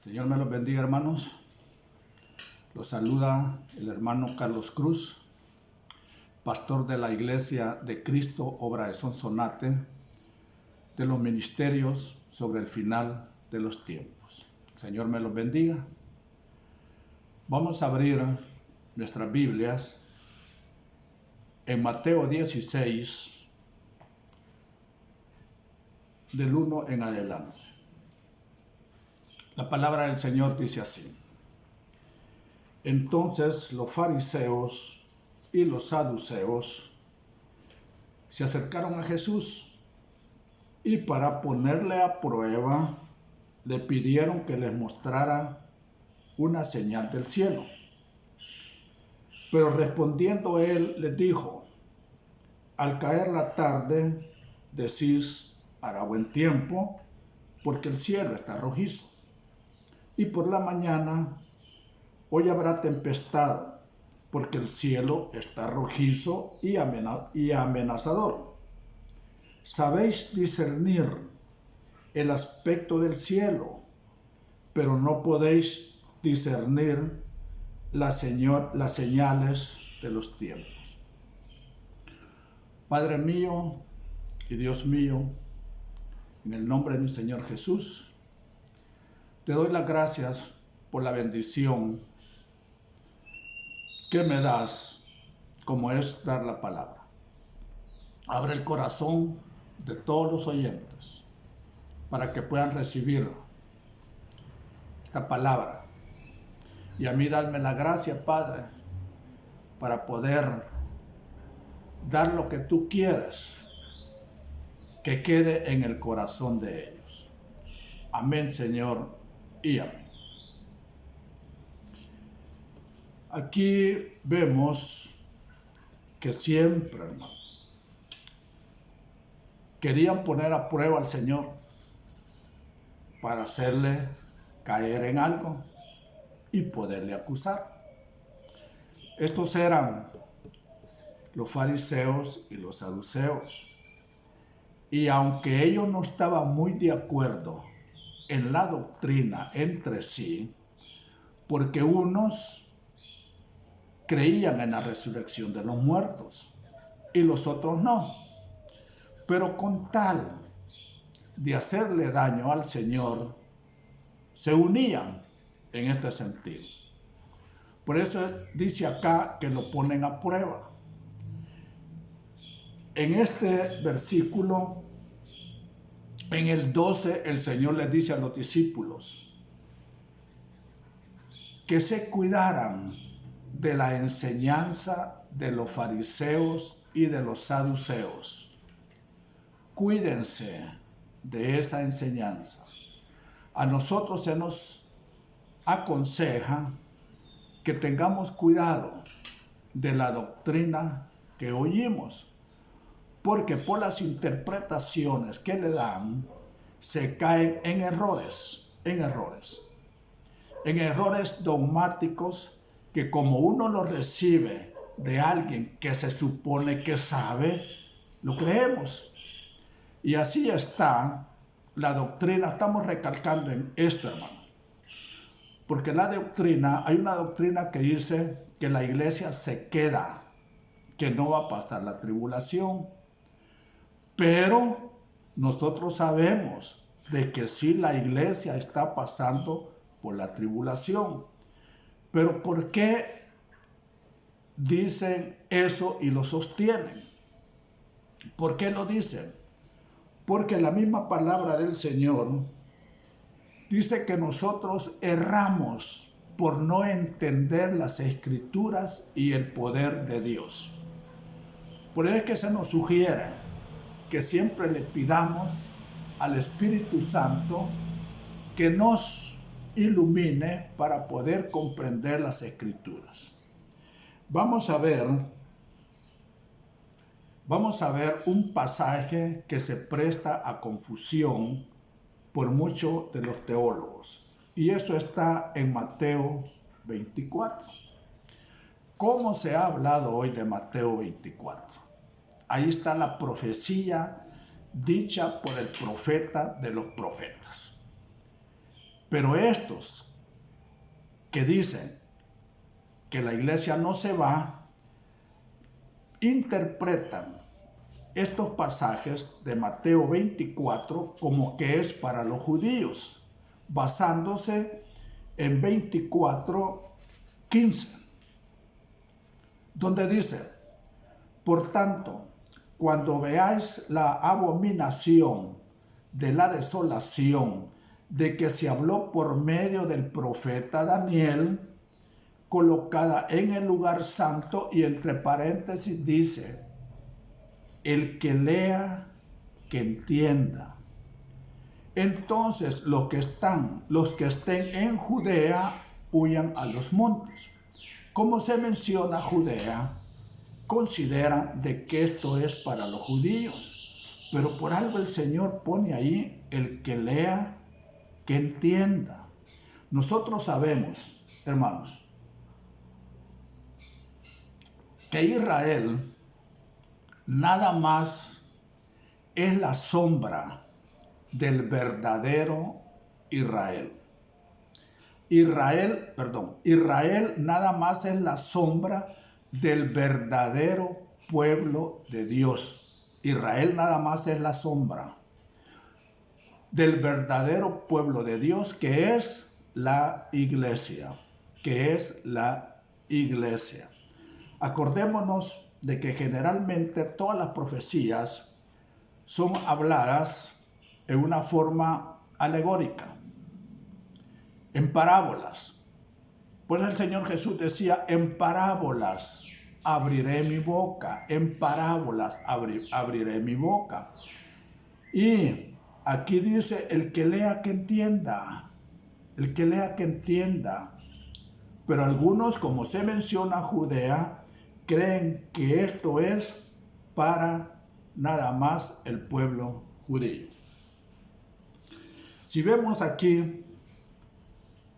Señor me los bendiga, hermanos. Los saluda el hermano Carlos Cruz, pastor de la Iglesia de Cristo, Obra de Sonsonate, de los ministerios sobre el final de los tiempos. Señor me los bendiga. Vamos a abrir nuestras Biblias en Mateo 16, del 1 en adelante. La palabra del Señor dice así: Entonces los fariseos y los saduceos se acercaron a Jesús y para ponerle a prueba le pidieron que les mostrara una señal del cielo. Pero respondiendo él les dijo: Al caer la tarde decís hará buen tiempo, porque el cielo está rojizo. Y por la mañana hoy habrá tempestad, porque el cielo está rojizo y amenazador. Sabéis discernir el aspecto del cielo, pero no podéis discernir las señales de los tiempos. Padre mío y Dios mío, en el nombre de mi Señor Jesús, te doy las gracias por la bendición que me das, como es dar la palabra. Abre el corazón de todos los oyentes para que puedan recibir esta palabra. Y a mí dadme la gracia, Padre, para poder dar lo que tú quieres que quede en el corazón de ellos. Amén, Señor, y amén. Aquí vemos que siempre, hermano, querían poner a prueba al Señor para hacerle caer en algo y poderle acusar. Estos eran los fariseos y los saduceos. Y aunque ellos no estaban muy de acuerdo en la doctrina entre sí, porque unos creían en la resurrección de los muertos y los otros no, pero con tal de hacerle daño al Señor, se unían en este sentido. Por eso dice acá que lo ponen a prueba. En este versículo, en el 12, el Señor les dice a los discípulos que se cuidaran de la enseñanza de los fariseos y de los saduceos. Cuídense de esa enseñanza. A nosotros se nos aconseja que tengamos cuidado de la doctrina que oímos, porque por las interpretaciones que le dan, se caen en errores dogmáticos que como uno lo recibe de alguien que se supone que sabe, lo creemos. Y así está la doctrina. Estamos recalcando en esto, hermanos, porque la doctrina, hay una doctrina que dice que la iglesia se queda, que no va a pasar la tribulación. Pero nosotros sabemos de que sí, la iglesia está pasando por la tribulación. Pero ¿por qué dicen eso y lo sostienen? ¿Por qué lo dicen? Porque la misma palabra del Señor dice que nosotros erramos por no entender las Escrituras y el poder de Dios. Por eso es que se nos sugiere que siempre le pidamos al Espíritu Santo que nos ilumine para poder comprender las Escrituras. Vamos a ver un pasaje que se presta a confusión por muchos de los teólogos. Y eso está en Mateo 24. ¿Cómo se ha hablado hoy de Mateo 24? Ahí está la profecía dicha por el profeta de los profetas. Pero estos que dicen que la iglesia no se va, interpretan estos pasajes de Mateo 24 como que es para los judíos, basándose en 24:15, donde dice: por tanto, cuando veáis la abominación de la desolación de que se habló por medio del profeta Daniel, colocada en el lugar santo, y entre paréntesis dice: el que lea, que entienda. Entonces los que estén en Judea, huyan a los montes. Como se menciona Judea, consideran de que esto es para los judíos, pero por algo el Señor pone ahí: el que lea, que entienda. Nosotros sabemos, hermanos, que Israel nada más es la sombra del verdadero Israel. Israel nada más es la sombra del verdadero pueblo de Dios. Israel nada más es la sombra del verdadero pueblo de Dios, que es la iglesia, Acordémonos de que generalmente todas las profecías son habladas en una forma alegórica, en parábolas. Pues el Señor Jesús decía: en parábolas abriré mi boca, en parábolas abriré mi boca. Y aquí dice: el que lea, que entienda, el que lea, que entienda. Pero algunos, como se menciona Judea, creen que esto es para nada más el pueblo judío. Si vemos aquí,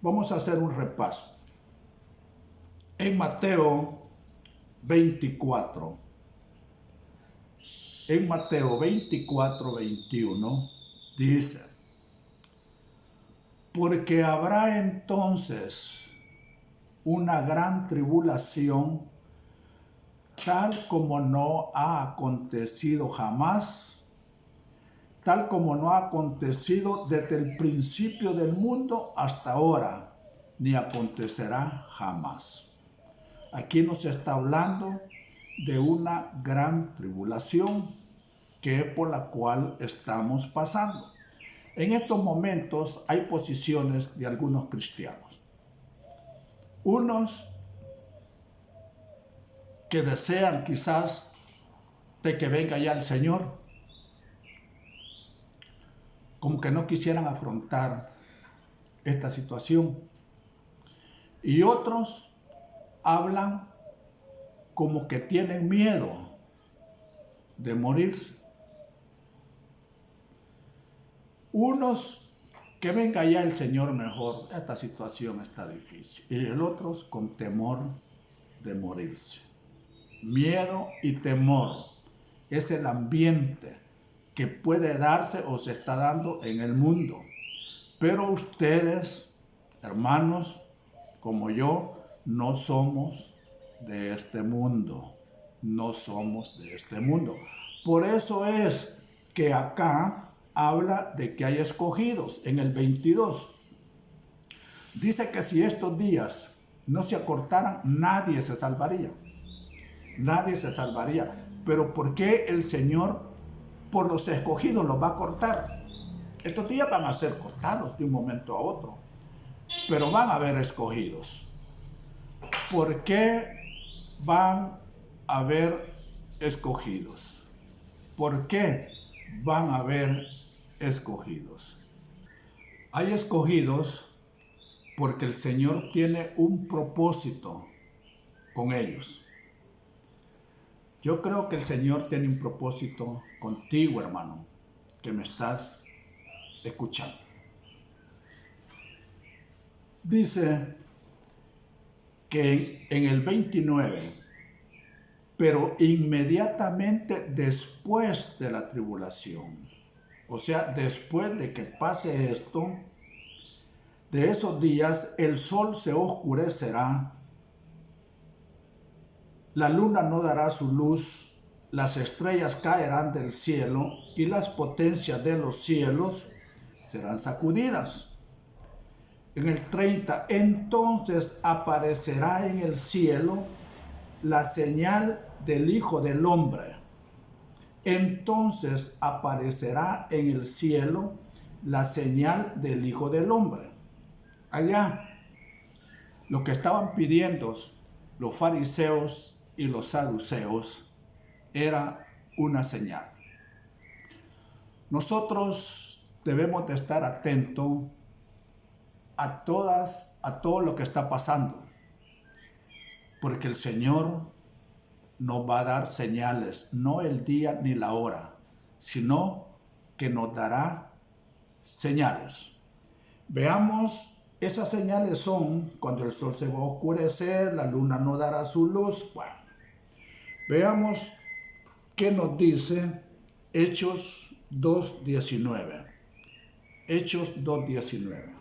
vamos a hacer un repaso. En Mateo 24, 21, dice: porque habrá entonces una gran tribulación, tal como no ha acontecido jamás, tal como no ha acontecido desde el principio del mundo hasta ahora, ni acontecerá jamás. Aquí nos está hablando de una gran tribulación que es por la cual estamos pasando. En estos momentos hay posiciones de algunos cristianos. Unos que desean quizás de que venga ya el Señor, como que no quisieran afrontar esta situación. Y otros hablan como que tienen miedo de morirse. Unos que venga ya el Señor mejor, esta situación está difícil. Y el otros con temor de morirse. Miedo y temor es el ambiente que puede darse o se está dando en el mundo. Pero ustedes, hermanos, como yo, no somos de este mundo. No somos de este mundo. Por eso es que acá habla de que hay escogidos. En el 22 dice que si estos días no se acortaran, nadie se salvaría. Nadie se salvaría. Pero ¿por qué el Señor por los escogidos los va a cortar? Estos días van a ser cortados de un momento a otro, pero van a haber escogidos. ¿Por qué van a haber escogidos? ¿Por qué van a haber escogidos? Hay escogidos porque el Señor tiene un propósito con ellos. Yo creo que el Señor tiene un propósito contigo, hermano, que me estás escuchando. Dice que en el 29, pero inmediatamente después de la tribulación, o sea, después de que pase esto, de esos días el sol se oscurecerá, la luna no dará su luz, las estrellas caerán del cielo y las potencias de los cielos serán sacudidas. En el 30, entonces aparecerá en el cielo la señal del Hijo del Hombre. Entonces aparecerá en el cielo la señal del Hijo del Hombre. Allá, lo que estaban pidiendo los fariseos y los saduceos era una señal. Nosotros debemos de estar atentos a todo lo que está pasando, porque el Señor nos va a dar señales, no el día ni la hora, sino que nos dará señales. Veamos, esas señales son cuando el sol se va a oscurecer, la luna no dará su luz. Bueno, veamos qué nos dice Hechos 2:19. Hechos 2:19.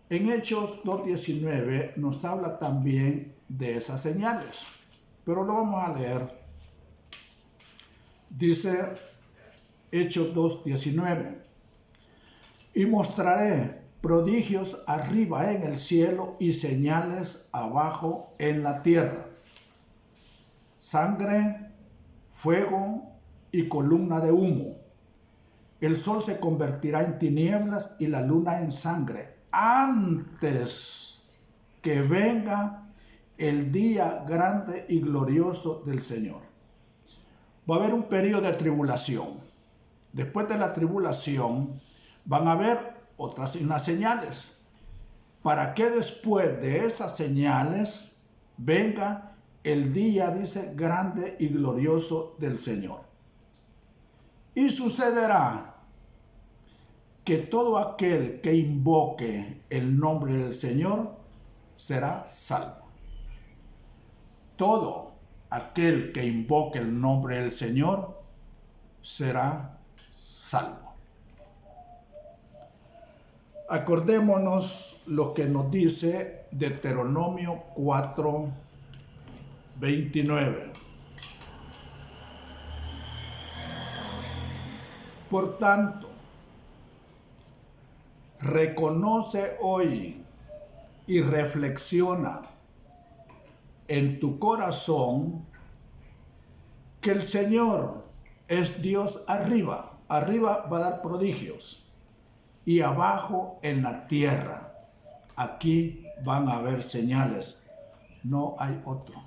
En Hechos 2:19 nos habla también de esas señales, pero lo vamos a leer. Dice Hechos 2:19: y mostraré prodigios arriba en el cielo y señales abajo en la tierra: sangre, fuego y columna de humo. El sol se convertirá en tinieblas y la luna en sangre antes que venga el día grande y glorioso del Señor. Va a haber un periodo de tribulación. Después de la tribulación van a haber unas señales, para que después de esas señales venga el día, dice, grande y glorioso del Señor. Y sucederá que todo aquel que invoque el nombre del Señor será salvo. Todo aquel que invoque el nombre del Señor será salvo. Acordémonos lo que nos dice Deuteronomio 4:29. Por tanto, reconoce hoy y reflexiona en tu corazón que el Señor es Dios arriba. Arriba va a dar prodigios y abajo en la tierra. Aquí van a haber señales. No hay otro.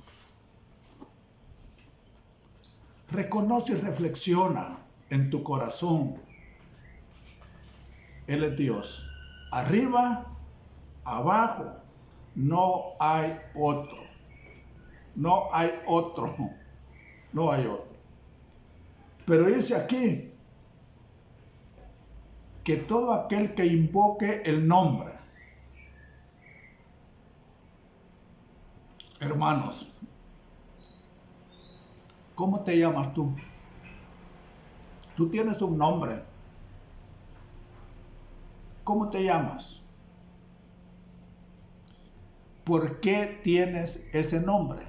Reconoce y reflexiona en tu corazón. Él es Dios. Arriba, abajo, no hay otro. No hay otro. No hay otro. Pero dice aquí que todo aquel que invoque el nombre. Hermanos, ¿cómo te llamas tú? Tú tienes un nombre. ¿Cómo te llamas? ¿Por qué tienes ese nombre?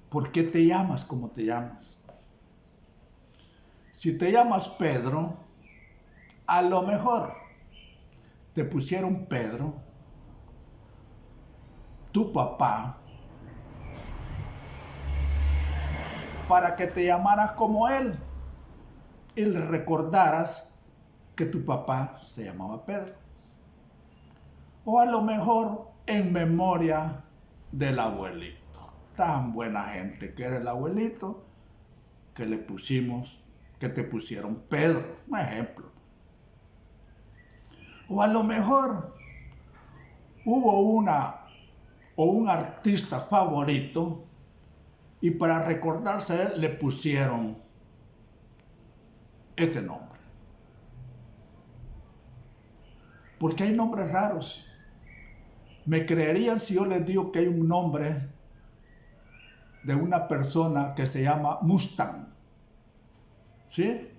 ¿Por qué te llamas como te llamas? Si te llamas Pedro, a lo mejor te pusieron Pedro, tu papá, para que te llamaras como él y le recordaras que tu papá se llamaba Pedro. O a lo mejor en memoria del abuelito. Tan buena gente que era el abuelito que le pusimos, que te pusieron Pedro, un ejemplo. O a lo mejor hubo un artista favorito y para recordarse a él le pusieron este nombre. Porque hay nombres raros. ¿Me creerían si yo les digo que hay un nombre de una persona que se llama Mustang? ¿Sí?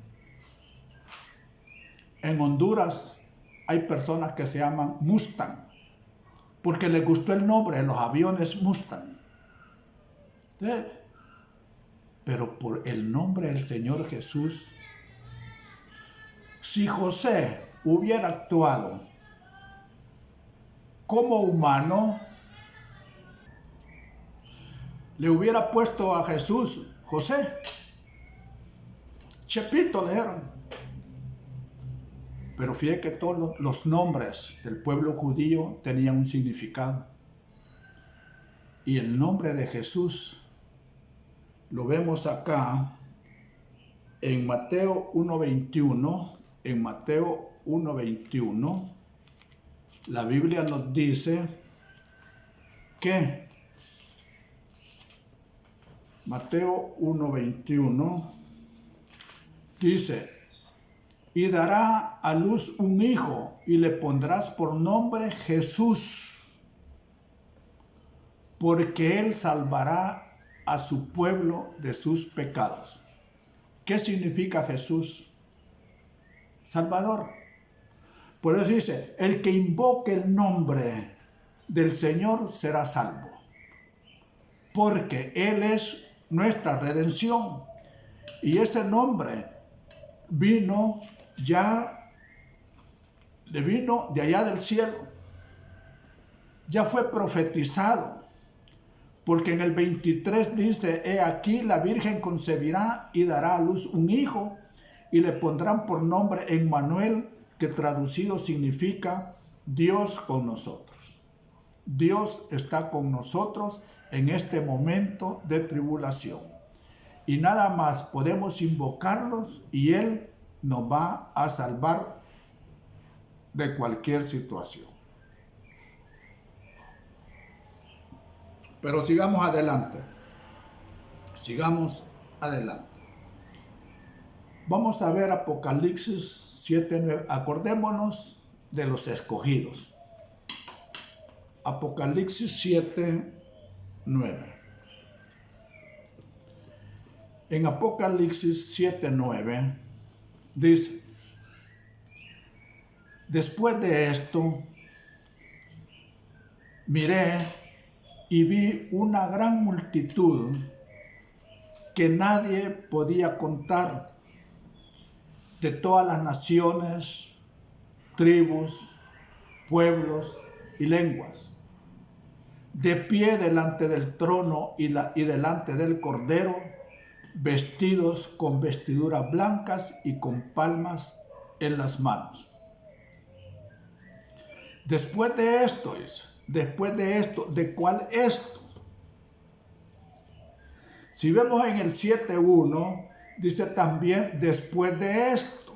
En Honduras hay personas que se llaman Mustang, porque les gustó el nombre de los aviones Mustang. ¿Sí? Pero por el nombre del Señor Jesús, si José hubiera actuado como humano, le hubiera puesto a Jesús José. Chepito le eran. Pero fíjate que todos los nombres del pueblo judío tenían un significado. Y el nombre de Jesús lo vemos acá en Mateo 1:21. En Mateo 1:21, la Biblia nos dice que Mateo 1:21 dice: y dará a luz un hijo y le pondrás por nombre Jesús, porque él salvará a su pueblo de sus pecados. ¿Qué significa Jesús? Salvador. Por eso dice, el que invoque el nombre del Señor será salvo, porque Él es nuestra redención. Y ese nombre le vino de allá del cielo. Ya fue profetizado, porque en el 23 dice: he aquí la Virgen concebirá y dará a luz un hijo, y le pondrán por nombre Emmanuel, que traducido significa Dios con nosotros. Dios está con nosotros en este momento de tribulación. Y nada más podemos invocarlos y Él nos va a salvar de cualquier situación. Pero sigamos adelante. Sigamos adelante. Vamos a ver Apocalipsis 7:9. Acordémonos de los escogidos. Apocalipsis 7:9. En Apocalipsis 7:9 dice: después de esto, miré y vi una gran multitud que nadie podía contar, de todas las naciones, tribus, pueblos y lenguas, de pie delante del trono y delante del Cordero, vestidos con vestiduras blancas y con palmas en las manos. Después de esto, ¿de cuál esto? Si vemos en el 7:1, dice también después de esto,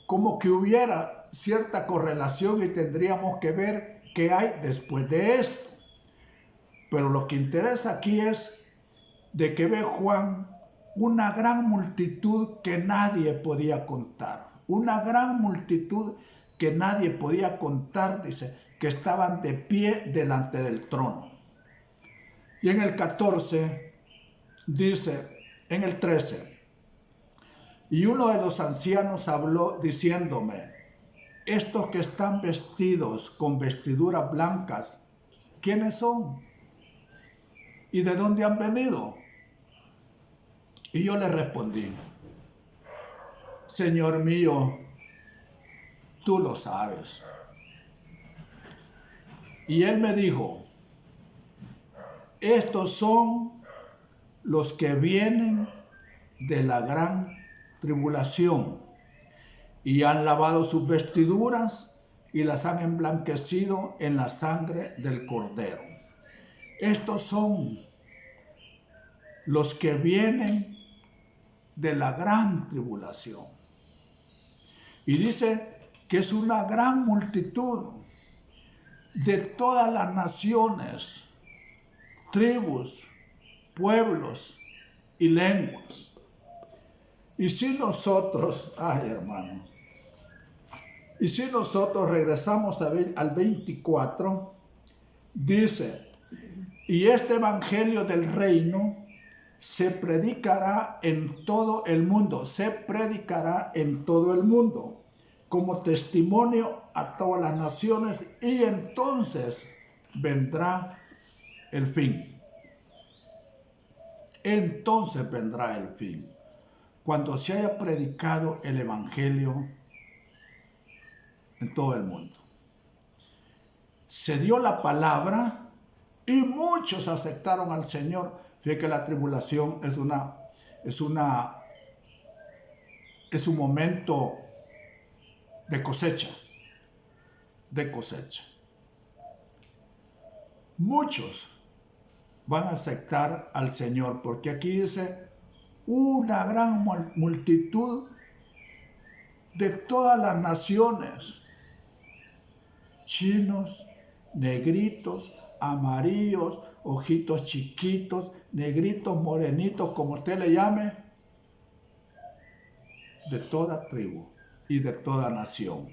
como que hubiera cierta correlación y tendríamos que ver qué hay después de esto. Pero lo que interesa aquí es de que ve Juan una gran multitud que nadie podía contar. Una gran multitud que nadie podía contar, dice, que estaban de pie delante del trono. Y en el 14 dice, en el 13, y uno de los ancianos habló diciéndome: estos que están vestidos con vestiduras blancas, ¿quiénes son? ¿Y de dónde han venido? Y yo le respondí: Señor mío, tú lo sabes. Y él me dijo: estos son los que vienen de la gran tribulación y han lavado sus vestiduras y las han emblanquecido en la sangre del Cordero. Estos son los que vienen de la gran tribulación. Y dice que es una gran multitud de todas las naciones, tribus, pueblos y lenguas. Y si nosotros, hermanos, y si nosotros regresamos al 24, dice: y este evangelio del reino se predicará en todo el mundo, como testimonio a todas las naciones, y entonces vendrá el fin. Entonces vendrá el fin, cuando se haya predicado el evangelio en todo el mundo. Se dio la palabra y muchos aceptaron al Señor. Fíjate que la tribulación es un momento de cosecha, Muchos van a aceptar al Señor, porque aquí dice una gran multitud de todas las naciones, chinos, negritos, amarillos, ojitos chiquitos, negritos, morenitos, como usted le llame, de toda tribu y de toda nación.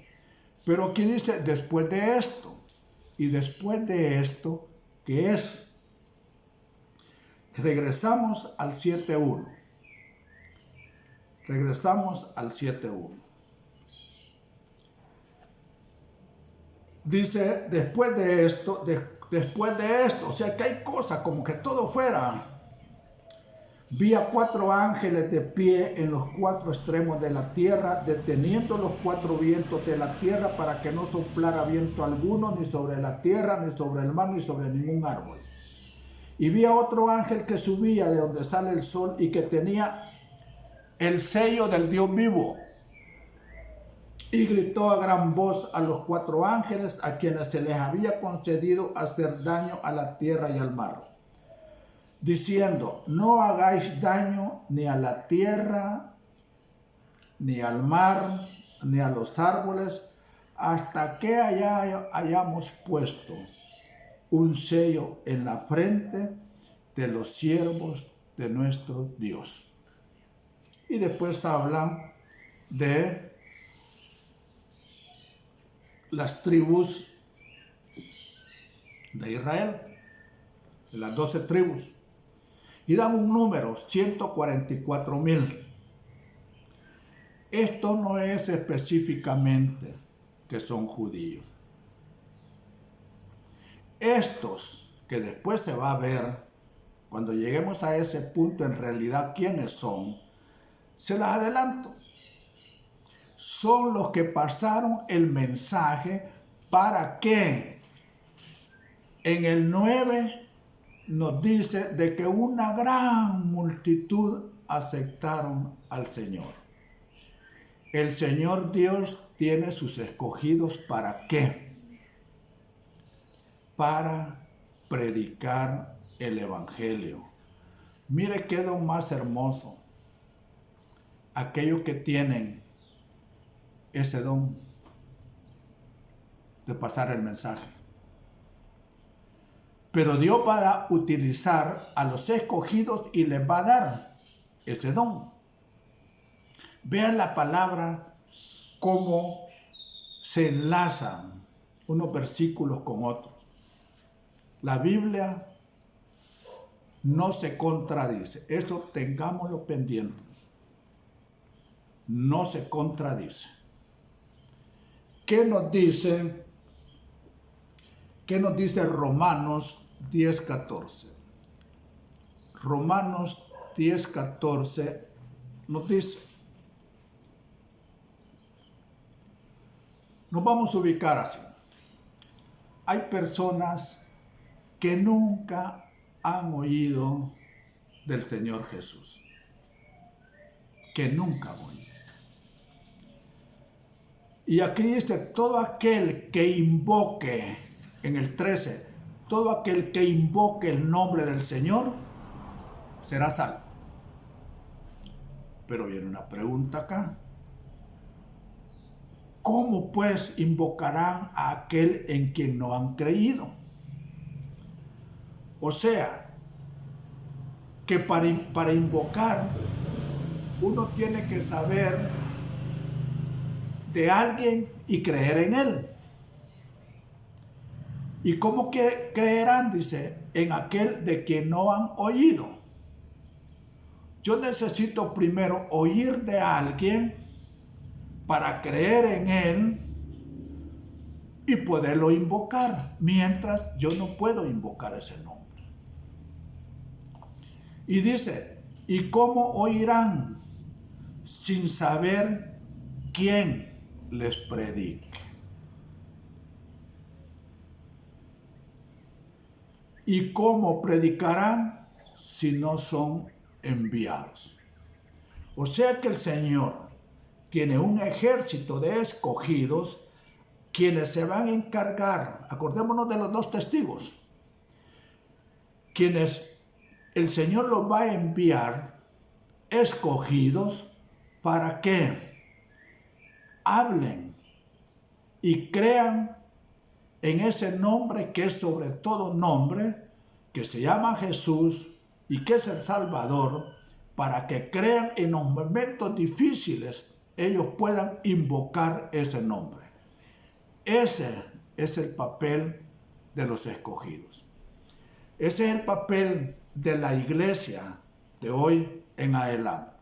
Pero aquí dice, después de esto, y después de esto, ¿qué es? Regresamos al 7.1. Regresamos al 7.1. Dice, después de esto, o sea que hay cosas como que todo fuera. Vi a 4 ángeles de pie en los 4 extremos de la tierra, deteniendo los 4 vientos de la tierra para que no soplara viento alguno, ni sobre la tierra, ni sobre el mar, ni sobre ningún árbol. Y vi a otro ángel que subía de donde sale el sol y que tenía el sello del Dios vivo. Y gritó a gran voz a los 4 ángeles a quienes se les había concedido hacer daño a la tierra y al mar, diciendo, no hagáis daño ni a la tierra, ni al mar, ni a los árboles, hasta que hayamos puesto un sello en la frente de los siervos de nuestro Dios. Y después hablan de las tribus de Israel, de las 12 tribus. Y dan un número, 144,000. Esto no es específicamente que son judíos. Estos, que después se va a ver, cuando lleguemos a ese punto, en realidad, ¿quiénes son? Se las adelanto. Son los que pasaron el mensaje para que en el 9 nos dice de que una gran multitud aceptaron al Señor. El Señor Dios tiene sus escogidos ¿para qué? Para predicar el evangelio. Mire qué don más hermoso. Aquellos que tienen ese don de pasar el mensaje. Pero Dios va a utilizar a los escogidos y les va a dar ese don. Vean la palabra, cómo se enlazan unos versículos con otros. La Biblia no se contradice. Esto tengámoslo pendiente. No se contradice. ¿Qué nos dice Romanos 10:14? Romanos 10:14 nos dice, nos vamos a ubicar así. Hay personas que nunca han oído del Señor Jesús. Que nunca han oído. Y aquí dice, todo aquel que invoque, en el 13, todo aquel que invoque el nombre del Señor será salvo. Pero viene una pregunta acá. ¿Cómo pues invocarán a aquel en quien no han creído? O sea, que para invocar uno tiene que saber de alguien y creer en él. ¿Y cómo creerán? Dice, en aquel de quien no han oído. Yo necesito primero oír de alguien para creer en Él y poderlo invocar, mientras yo no puedo invocar ese nombre. Y dice, ¿y cómo oirán sin saber quién les predique? ¿Y cómo predicarán si no son enviados? O sea que el Señor tiene un ejército de escogidos quienes se van a encargar, acordémonos de los 2 testigos, quienes el Señor los va a enviar escogidos para que hablen y crean en ese nombre que es sobre todo nombre, que se llama Jesús y que es el Salvador, para que crean en los momentos difíciles, ellos puedan invocar ese nombre. Ese es el papel de los escogidos. Ese es el papel de la iglesia de hoy en adelante.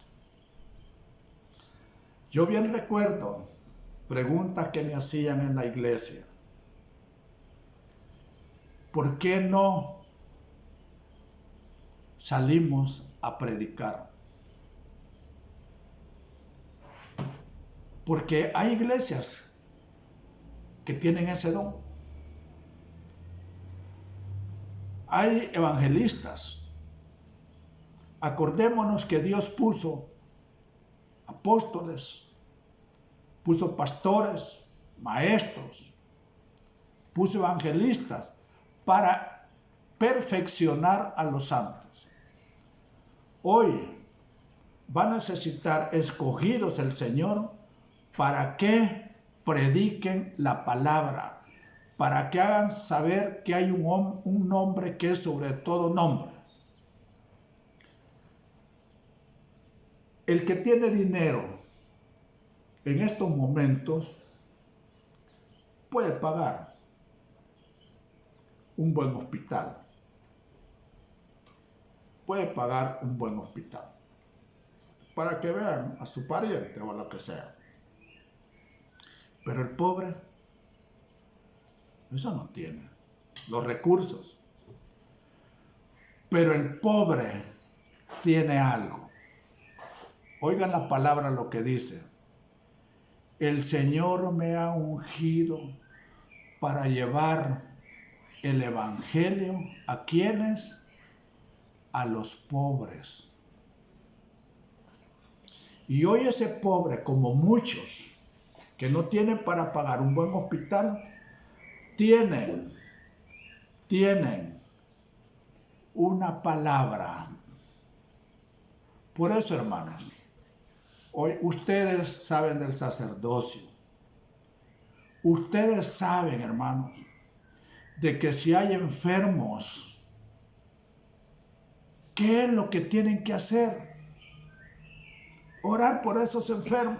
Yo bien recuerdo preguntas que me hacían en la iglesia. ¿Por qué no salimos a predicar? Porque hay iglesias que tienen ese don. Hay evangelistas. Acordémonos que Dios puso apóstoles, puso pastores, maestros, puso evangelistas para perfeccionar a los santos. Hoy va a necesitar escogidos el Señor para que prediquen la palabra, para que hagan saber que hay un nombre que es sobre todo nombre. El que tiene dinero en estos momentos puede pagar un buen hospital. Puede pagar un buen hospital para que vean a su pariente o lo que sea. Pero el pobre, eso no tiene los recursos. Pero el pobre tiene algo. Oigan la palabra lo que dice. El Señor me ha ungido para llevar el evangelio a quienes, a los pobres. Y hoy ese pobre, como muchos que no tienen para pagar un buen hospital, tienen una palabra. Por eso, hermanos, hoy ustedes saben del sacerdocio. Ustedes saben, hermanos, de que si hay enfermos, ¿qué es lo que tienen que hacer? Orar por esos enfermos.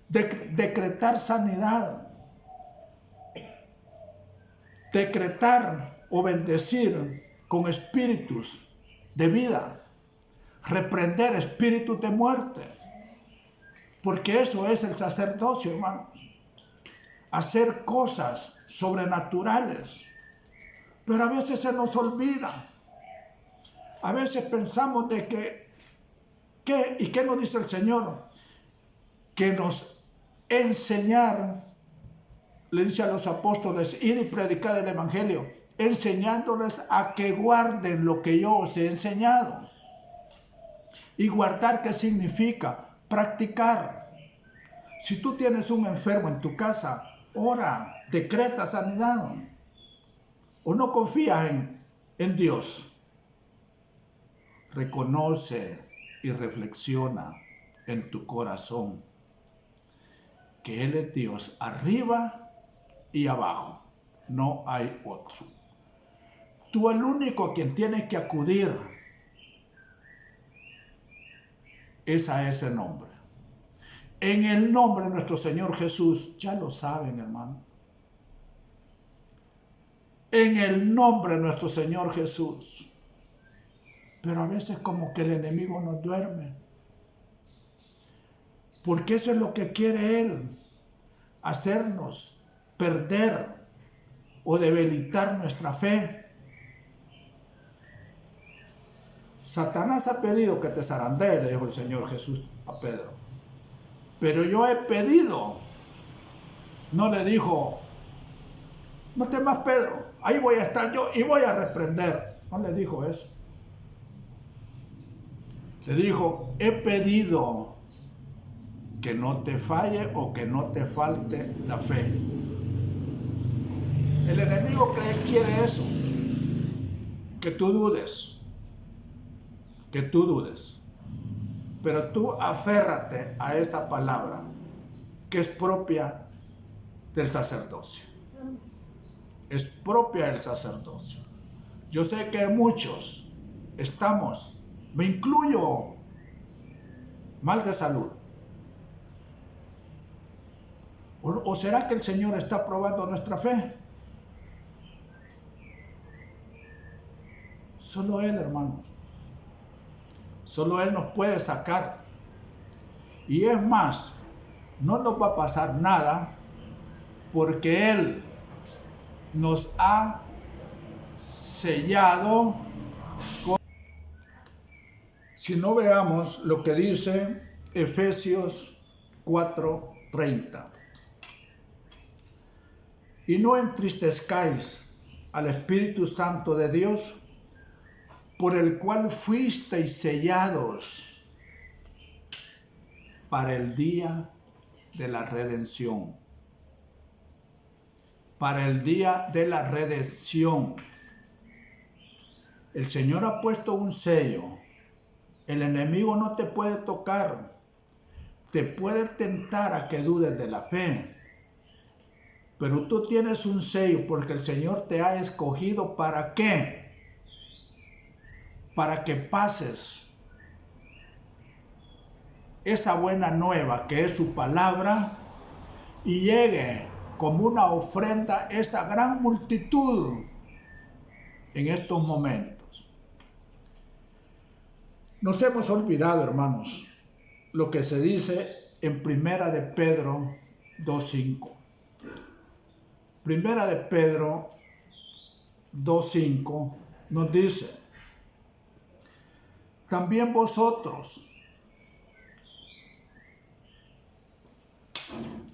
Decretar sanidad. Decretar o bendecir con espíritus de vida. Reprender espíritus de muerte. Porque eso es el sacerdocio, hermanos. Hacer cosas sobrenaturales. Pero a veces se nos olvida. A veces pensamos de que, ¿y qué nos dice el Señor? Que nos enseñar, le dice a los apóstoles, ir y predicar el evangelio, enseñándoles a que guarden lo que yo os he enseñado. Y guardar, ¿qué significa? Practicar. Si tú tienes un enfermo en tu casa, ora, decreta sanidad. O no confías en Dios. Reconoce y reflexiona en tu corazón que Él es Dios arriba y abajo. No hay otro. Tú el único a quien tienes que acudir es a ese nombre. En el nombre de nuestro Señor Jesús, ya lo saben, hermano. En el nombre de nuestro Señor Jesús. Pero a veces como que el enemigo nos duerme. Porque eso es lo que quiere Él, hacernos perder o debilitar nuestra fe. Satanás ha pedido que te zarandee, le dijo el Señor Jesús a Pedro. Pero yo he pedido. No le dijo, no temas Pedro, ahí voy a estar yo y voy a reprender. No le dijo eso. Le dijo, he pedido que no te falle o que no te falte la fe. El enemigo quiere eso, que tú dudes, pero tú aférrate a esa palabra que es propia del sacerdocio. Es propia del sacerdocio. Yo sé que muchos estamos, me incluyo, mal de salud. ¿O será que el Señor está probando nuestra fe? Solo Él, hermanos. Solo Él nos puede sacar. Y es más, no nos va a pasar nada porque Él nos ha sellado. Si no, veamos lo que dice Efesios 4:30. Y no entristezcáis al Espíritu Santo de Dios, por el cual fuisteis sellados para el día de la redención. Para el día de la redención. El Señor ha puesto un sello. El enemigo no te puede tocar. Te puede tentar a que dudes de la fe. Pero tú tienes un sello porque el Señor te ha escogido. ¿Para qué? Para que pases esa buena nueva que es su palabra y llegue como una ofrenda esa gran multitud en estos momentos. Nos hemos olvidado, hermanos, lo que se dice en Primera de Pedro 2:5. Primera de Pedro 2:5 nos dice, también vosotros,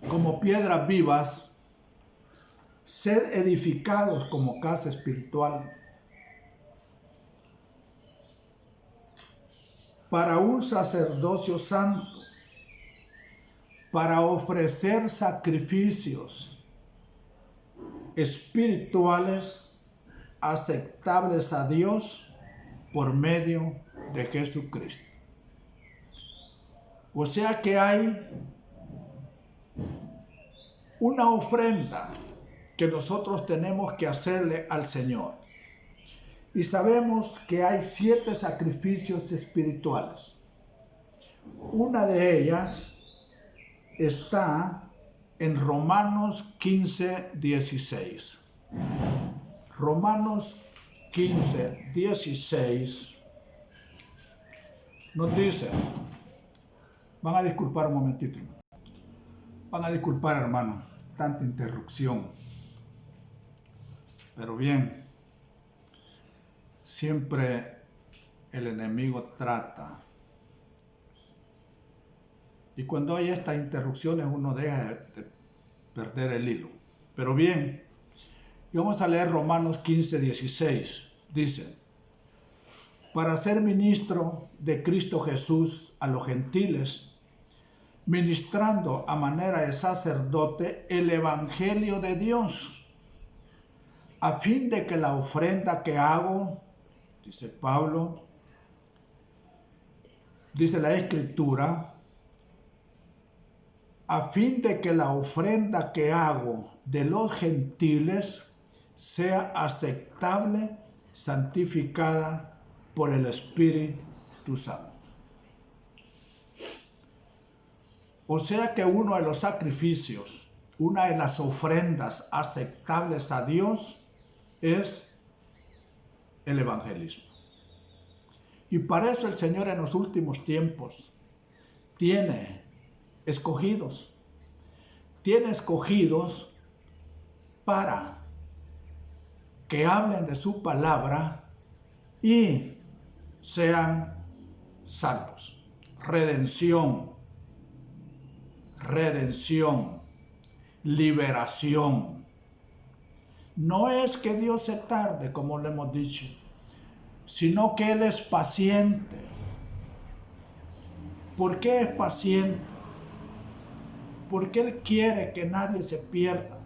como piedras vivas, sed edificados como casa espiritual, para un sacerdocio santo, para ofrecer sacrificios espirituales aceptables a Dios por medio de Jesucristo. O sea que hay una ofrenda que nosotros tenemos que hacerle al Señor. Y sabemos que hay 7 sacrificios espirituales. Una de ellas está en Romanos 15:16. Romanos 15:16 nos dice, van a disculpar un momentito, van a disculpar, hermano, tanta interrupción, pero bien, siempre el enemigo trata. Y cuando hay estas interrupciones uno deja de perder el hilo. Pero bien, y vamos a leer Romanos 15:16. Dice, para ser ministro de Cristo Jesús a los gentiles, ministrando a manera de sacerdote el evangelio de Dios, a fin de que la ofrenda que hago, dice Pablo, dice la Escritura, a fin de que la ofrenda que hago de los gentiles sea aceptable, santificada por el Espíritu Santo. O sea que uno de los sacrificios, una de las ofrendas aceptables a Dios es el evangelismo. Y para eso el Señor en los últimos tiempos tiene escogidos. Tiene escogidos para que hablen de su palabra y sean salvos. Redención, liberación. No es que Dios se tarde, como le hemos dicho, sino que Él es paciente. ¿Por qué es paciente? Porque Él quiere que nadie se pierda,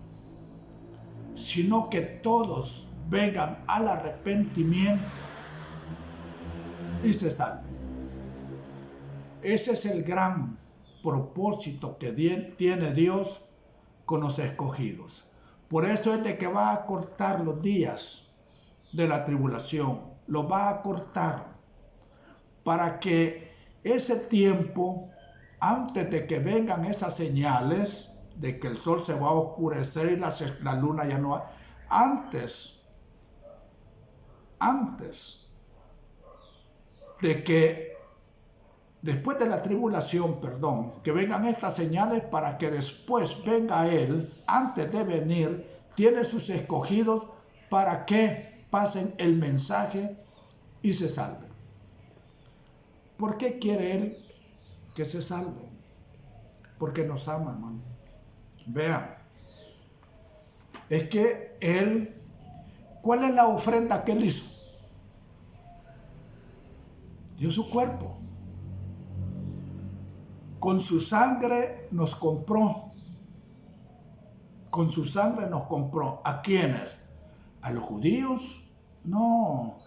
sino que todos vengan al arrepentimiento y se salven. Ese es el gran propósito que tiene Dios con los escogidos. Por eso es de que va a cortar los días de la tribulación, los va a cortar para que ese tiempo, antes de que vengan esas señales de que el sol se va a oscurecer y la luna ya no va, antes de que después de la tribulación, que vengan estas señales para que después venga Él, antes de venir, tiene sus escogidos para que pasen el mensaje y se salven. ¿Por qué quiere Él que se salven? Porque nos ama, hermano. Vean, es que Él, ¿cuál es la ofrenda que Él hizo? Dio su cuerpo. Con su sangre nos compró. Con su sangre nos compró. ¿A quiénes? ¿A los judíos? No.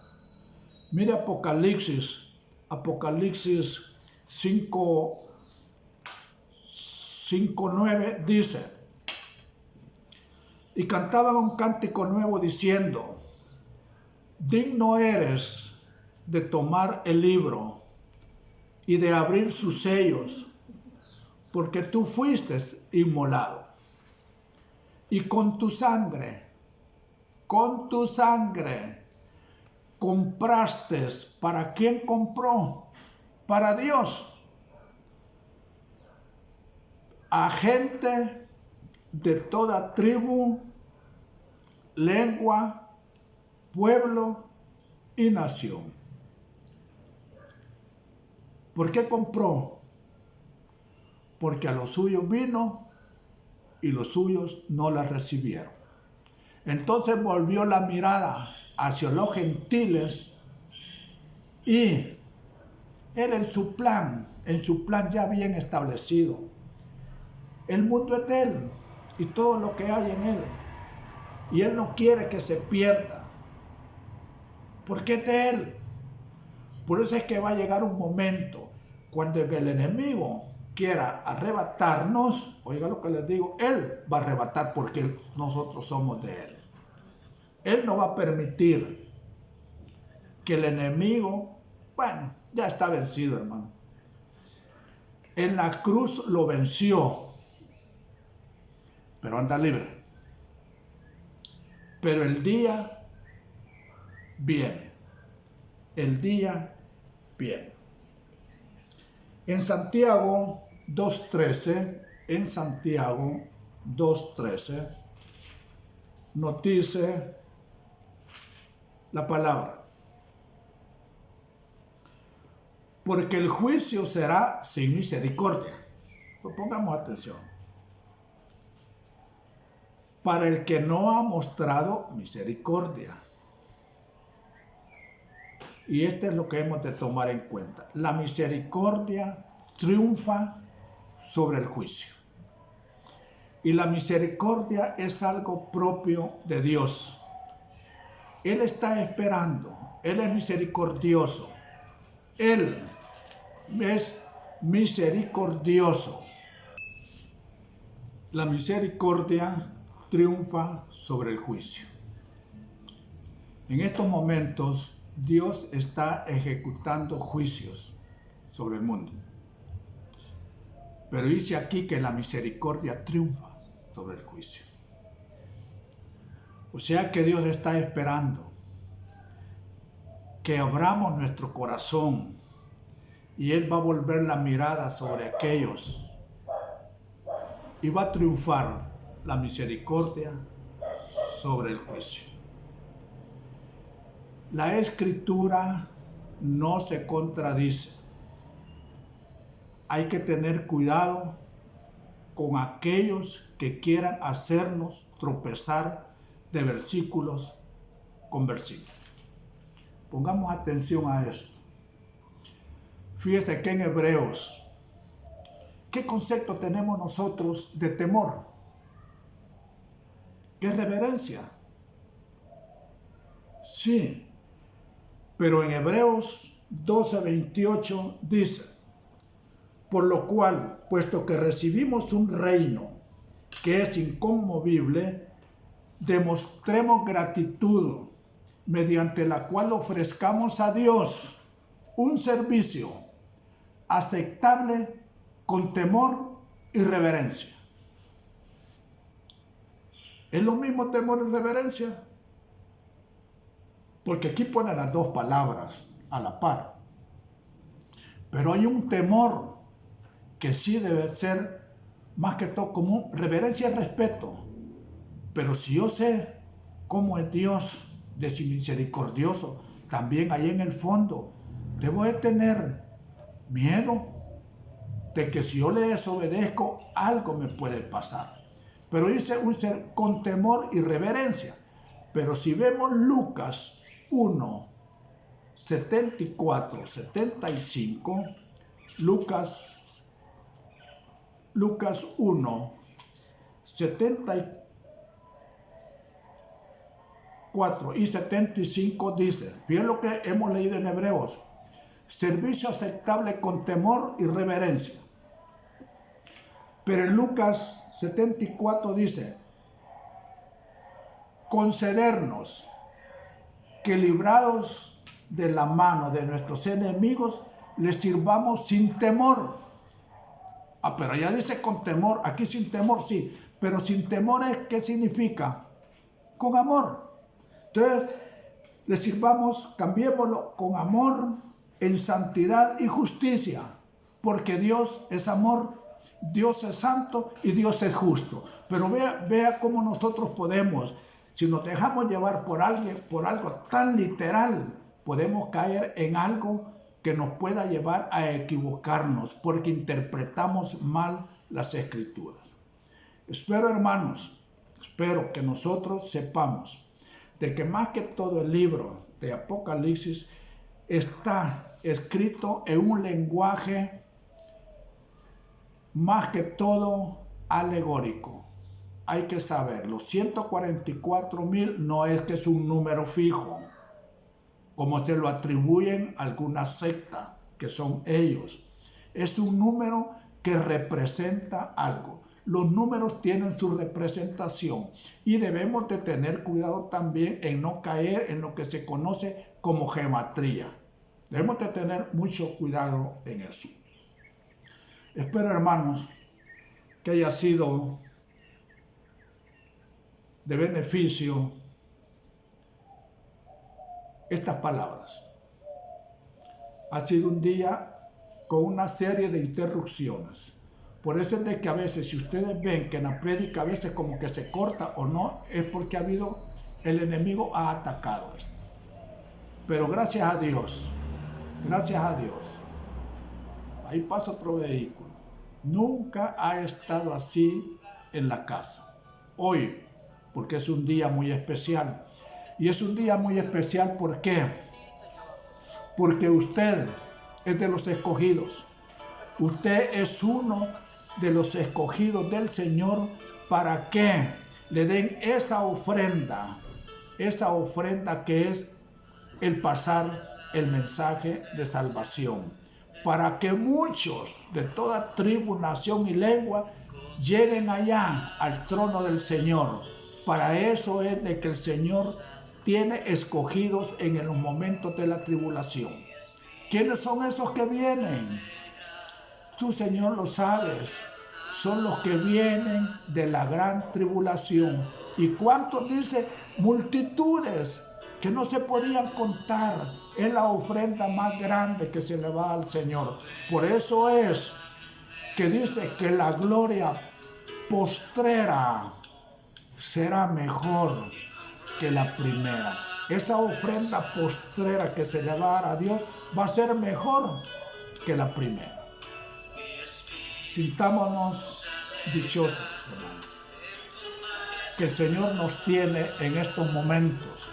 Mire Apocalipsis 5:9 dice: y cantaban un cántico nuevo diciendo: digno eres de tomar el libro y de abrir sus sellos, porque tú fuiste inmolado. Y con tu sangre, compraste. ¿Para quién compró? Para Dios. A gente de toda tribu, lengua, pueblo y nación. ¿Por qué compró? Porque a los suyos vino y los suyos no la recibieron. Entonces volvió la mirada hacia los gentiles y Él en su plan ya bien establecido. El mundo es de Él y todo lo que hay en Él. Y Él no quiere que se pierda, porque es de Él. Por eso es que va a llegar un momento cuando el enemigo quiera arrebatarnos. Oiga lo que les digo, Él va a arrebatar porque nosotros somos de Él. Él no va a permitir que el enemigo, ya está vencido, hermano. En la cruz lo venció, pero anda libre. Pero el día viene. El día viene. En Santiago 2:13, nos dice la palabra: porque el juicio será sin misericordia. Pues pongamos atención. Para el que no ha mostrado misericordia. Y esto es lo que hemos de tomar en cuenta. La misericordia triunfa sobre el juicio. Y la misericordia es algo propio de Dios. Él está esperando. Él es misericordioso. Él es misericordioso. La misericordia triunfa sobre el juicio. En estos momentos, Dios está ejecutando juicios sobre el mundo. Pero dice aquí que la misericordia triunfa sobre el juicio. O sea que Dios está esperando que abramos nuestro corazón y Él va a volver la mirada sobre aquellos y va a triunfar la misericordia sobre el juicio. La Escritura no se contradice. Hay que tener cuidado con aquellos que quieran hacernos tropezar de versículos con versículos. Pongamos atención a esto. Fíjese que en Hebreos, ¿qué concepto tenemos nosotros de temor? ¿Qué es reverencia? Sí, pero en Hebreos 12:28 dice: por lo cual, puesto que recibimos un reino que es inconmovible, demostremos gratitud, mediante la cual ofrezcamos a Dios un servicio aceptable con temor y reverencia. ¿Es lo mismo temor y reverencia? Porque aquí ponen las dos palabras a la par. Pero hay un temor que sí debe ser más que todo común. Reverencia y respeto. Pero si yo sé cómo es Dios de su misericordioso, también ahí en el fondo debo de tener miedo de que si yo le desobedezco, algo me puede pasar. Pero dice un ser con temor y reverencia. Pero si vemos Lucas 1, 74, 75, Lucas 1, 74 y 75 dice, fíjense lo que hemos leído en Hebreos: servicio aceptable con temor y reverencia. Pero en Lucas 74 dice: concedernos que, librados de la mano de nuestros enemigos, les sirvamos sin temor. Pero allá dice con temor, aquí sin temor, sí, pero sin temor, ¿qué significa? Con amor. Entonces, les sirvamos, cambiémoslo, con amor, en santidad y justicia, porque Dios es amor, Dios es santo y Dios es justo. Pero vea cómo nosotros podemos, si nos dejamos llevar por algo tan literal, podemos caer en algo que nos pueda llevar a equivocarnos, porque interpretamos mal las Escrituras. Espero, hermanos, que nosotros sepamos de que más que todo el libro de Apocalipsis está escrito en un lenguaje más que todo alegórico. Hay que saber, los 144,000 no es que es un número fijo, como se lo atribuyen a alguna secta, que son ellos. Es un número que representa algo. Los números tienen su representación y debemos de tener cuidado también en no caer en lo que se conoce como gematría. Debemos de tener mucho cuidado en eso. Espero, hermanos, que haya sido de beneficio estas palabras. Ha sido un día con una serie de interrupciones. Por eso es de que a veces, si ustedes ven que en la prédica a veces como que se corta o no, es porque el enemigo ha atacado esto. Pero gracias a Dios, ahí pasa otro vehículo. Nunca ha estado así en la casa. Hoy, porque es un día muy especial. Y es un día muy especial, ¿por qué? Porque usted es de los escogidos. Usted es uno de los escogidos del Señor para que le den esa ofrenda que es el pasar el mensaje de salvación, para que muchos de toda tribu, nación y lengua lleguen allá al trono del Señor. Para eso es de que el Señor tiene escogidos en los momentos de la tribulación. ¿Quiénes son esos que vienen? Tú, Señor, lo sabes. Son los que vienen de la gran tribulación. ¿Y cuántos? Dice, multitudes que no se podían contar. Es la ofrenda más grande que se le va al Señor. Por eso es que dice que la gloria postrera será mejor que la primera. Esa ofrenda postrera que se le va a dar a Dios va a ser mejor que la primera. Sintámonos dichosos, hermanos, que el Señor nos tiene en estos momentos,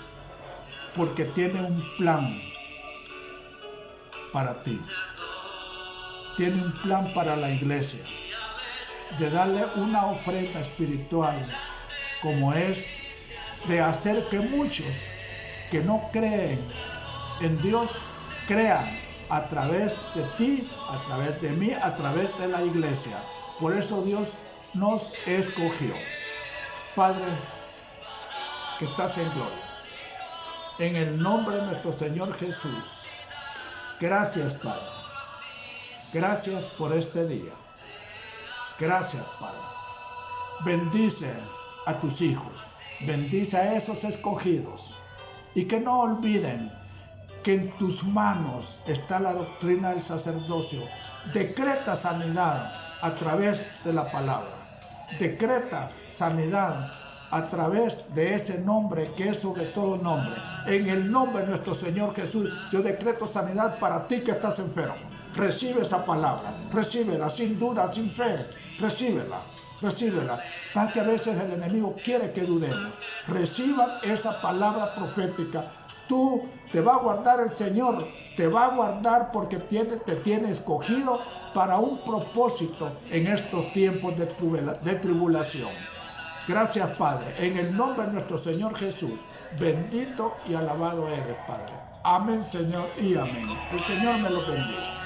porque tiene un plan para ti. Tiene un plan para la iglesia, de darle una ofrenda espiritual, como es de hacer que muchos que no creen en Dios crean a través de ti, a través de mí, a través de la iglesia. Por eso Dios nos escogió. Padre, que estás en gloria, en el nombre de nuestro Señor Jesús, gracias, Padre. Gracias por este día. Gracias, Padre. Bendice a tus hijos. Bendice a esos escogidos. Y que no olviden que en tus manos está la doctrina del sacerdocio. Decreta sanidad a través de la palabra. Decreta sanidad a través de ese nombre que es sobre todo nombre. En el nombre de nuestro Señor Jesús, yo decreto sanidad para ti que estás enfermo. Recibe esa palabra, recíbela sin duda, sin fe, recíbela. Para que a veces el enemigo quiere que dudemos. Reciban esa palabra profética. Tú te va a guardar el Señor, te va a guardar porque te tiene escogido para un propósito en estos tiempos de tribulación. Gracias, Padre, en el nombre de nuestro Señor Jesús. Bendito y alabado eres, Padre. Amén, Señor, y amén. El Señor me lo bendiga.